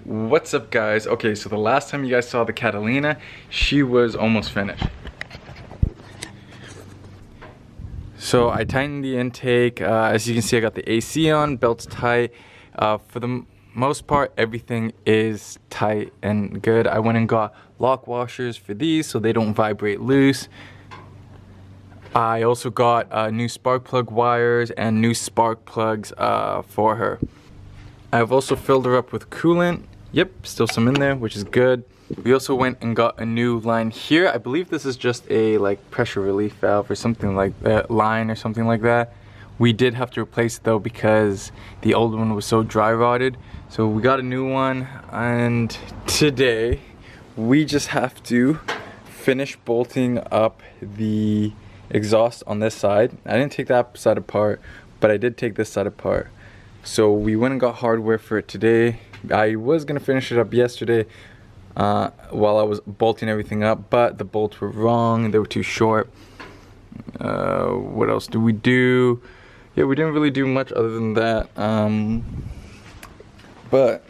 What's up, guys? Okay, so the last time you guys saw the Catalina, she was almost finished. So I tightened the intake. As you can see, I got the AC on, belt's tight. For the most part, everything is tight and good. I went and got lock washers for these so they don't vibrate loose. I also got new spark plug wires and new spark plugs for her. I've also filled her up with coolant. Yep, still some in there, which is good. We also went and got a new line here. I believe this is just a like pressure relief valve or something like that, line or something like that. We did have to replace it though because the old one was so dry rotted. So we got a new one, and today we just have to finish bolting up the exhaust on this side. I didn't take that side apart, but I did take this side apart. So we went and got hardware for it today. I was gonna finish it up yesterday while I was bolting everything up, but the bolts were wrong, they were too short. What else do we do? Yeah, we didn't really do much other than that. But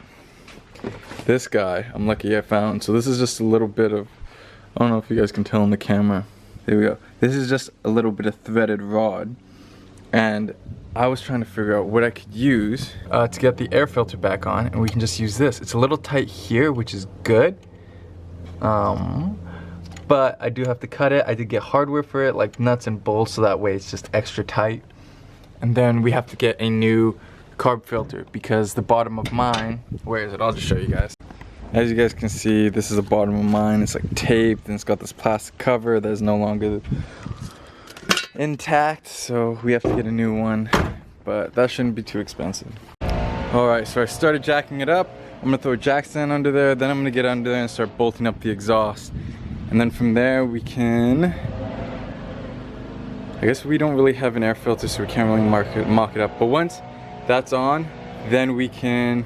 this guy, I'm lucky I found. So this is just a little bit of, I don't know if you guys can tell on the camera. There we go. This is just a little bit of threaded rod. And I was trying to figure out what I could use to get the air filter back on, and we can just use this. It's a little tight here, which is good. But I do have to cut it. I did get hardware for it, like nuts and bolts, so that way it's just extra tight. And then we have to get a new carb filter because the bottom of mine, where is it? I'll just show you guys. As you guys can see, this is the bottom of mine. It's like taped and it's got this plastic cover that is no longer intact, so we have to get a new one, but that shouldn't be too expensive. Alright, so I started jacking it up. I'm gonna throw a jack stand under there, then I'm gonna get under there and start bolting up the exhaust. And then from there we can, I guess we don't really have an air filter, so we can't really mock it up, but once that's on, then we can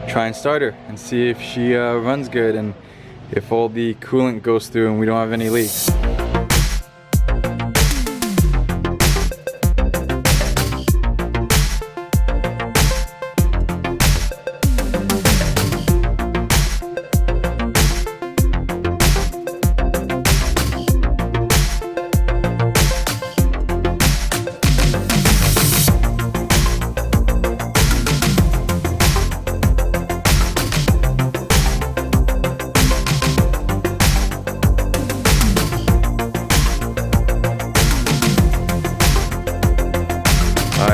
try and start her and see if she runs good and if all the coolant goes through and we don't have any leaks.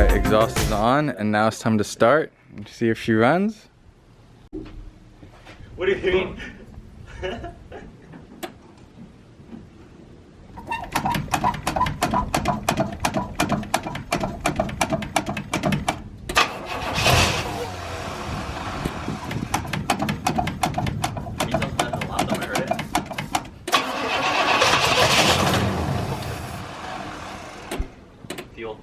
Exhaust is on, and now it's time to start and see if she runs. What do you mean? Fuel.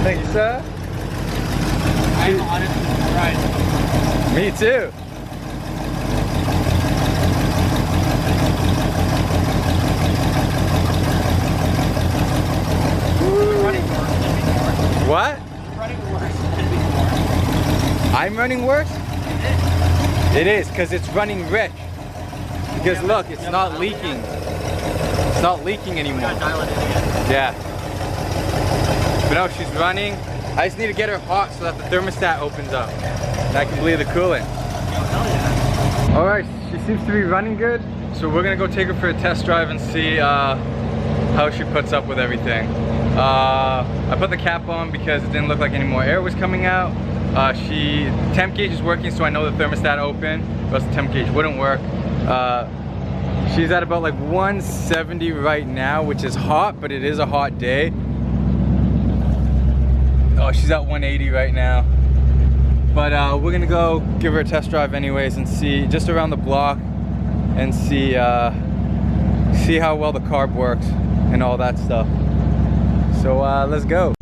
Thank you, sir. I'm honestly surprised. Me too. What? I'm running worse? It is, because it's running rich. Because look, it's not leaking. It's not leaking anymore. Yeah. But no, she's running. I just need to get her hot so that the thermostat opens up and I can bleed the coolant. Alright, she seems to be running good. So we're gonna go take her for a test drive and see how she puts up with everything. I put the cap on because it didn't look like any more air was coming out. Temp gauge is working, so I know the thermostat open, or else the temp gauge wouldn't work. She's at about like 170 right now, which is hot, but it is a hot day. Oh, she's at 180 right now. But But we're gonna go give her a test drive anyways and see just around the block and see how well the carb works and all that stuff. So let's go.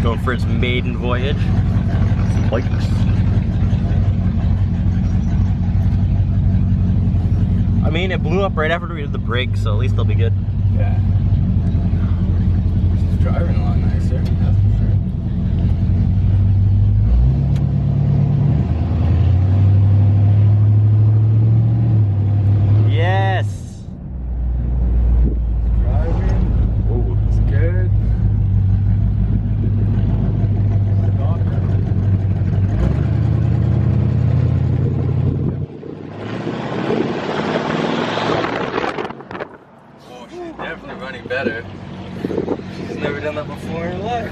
Going for its maiden voyage. Some bikes. I mean, it blew up right after we did the brake, so at least they'll be good. Yeah. She's driving a lot nicer, that's for sure. Yes! Driving. Oh, it's good. Oh, she's definitely running better. She's never done that before in her life.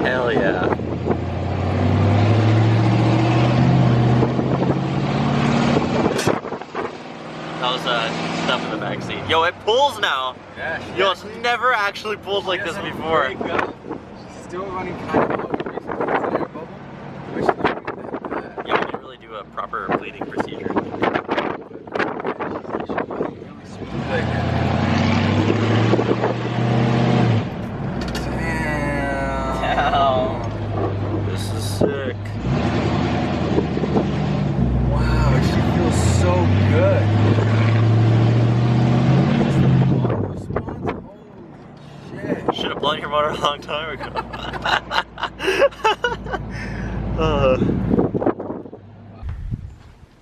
Hell yeah. That was stuff in the back seat. Yo, it pulls now. Yeah, Yo, it's never actually pulled like this before. She's still running kind of low. There's an air bubble. Wish it would be that bad. Yeah, we didn't really do a proper bleeding procedure. Damn. This is sick. Wow, she feels so good. Should have blown your motor a long time ago.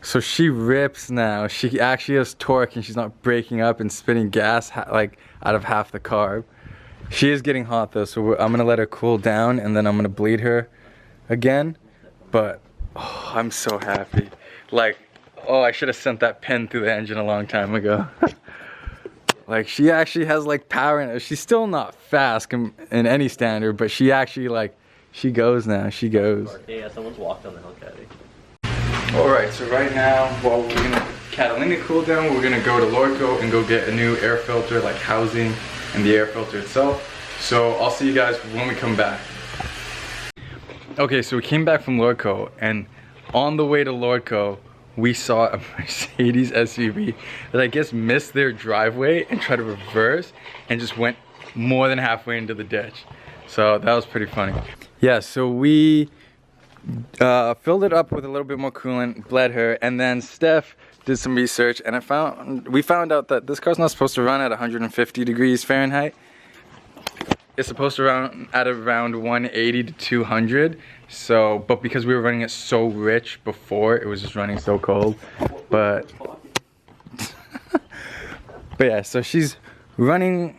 So she rips now. She actually has torque and she's not breaking up and spitting gas like out of half the carb. She is getting hot though, so I'm gonna let her cool down and then I'm gonna bleed her again. But oh, I'm so happy. Like, oh, I should have sent that pin through the engine a long time ago. Like, she actually has like power in it. She's still not fast in any standard, but she actually like, she goes now, she goes. Yeah, someone's walked on the hill caddy. Alright, so right now, while we're gonna Catalina cool down, we're gonna go to Lordco and go get a new air filter, like housing and the air filter itself. So I'll see you guys when we come back. Okay, so we came back from Lordco, and on the way to Lordco, we saw a Mercedes SUV that I guess missed their driveway and tried to reverse and just went more than halfway into the ditch. So that was pretty funny. Yeah, so we filled it up with a little bit more coolant, bled her, and then Steph did some research and we found out that this car's not supposed to run at 150 degrees Fahrenheit. It's supposed to run at around 180 to 200. So, but because we were running it so rich before, it was just running so cold. But yeah, so she's running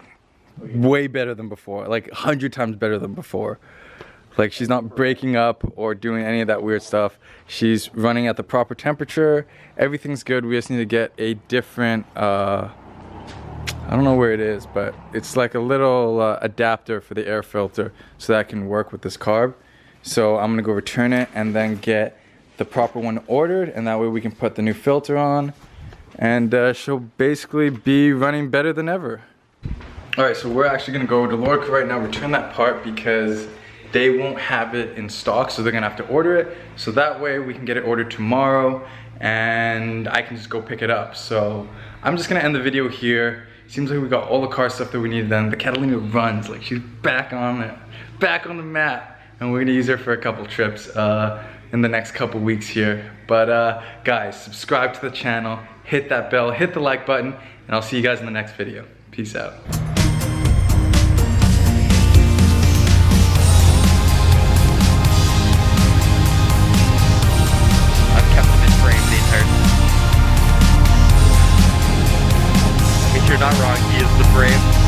way better than before, like 100 times better than before. Like, she's not breaking up or doing any of that weird stuff. She's running at the proper temperature. Everything's good. We just need to get a different, I don't know where it is, but it's like a little adapter for the air filter so that can work with this carb. So I'm gonna go return it and then get the proper one ordered, and that way we can put the new filter on, and she'll basically be running better than ever. All right, so we're actually gonna go to Lordco right now, return that part because they won't have it in stock, so they're gonna have to order it. So that way we can get it ordered tomorrow and I can just go pick it up. So I'm just gonna end the video here. Seems like we got all the car stuff that we need then. The Catalina runs, like she's back on it, back on the map. And we're gonna use her for a couple trips in the next couple weeks here. But guys, subscribe to the channel, hit that bell, hit the like button, and I'll see you guys in the next video. Peace out. I've kept this frame the entire time. If you're not wrong, he is the frame.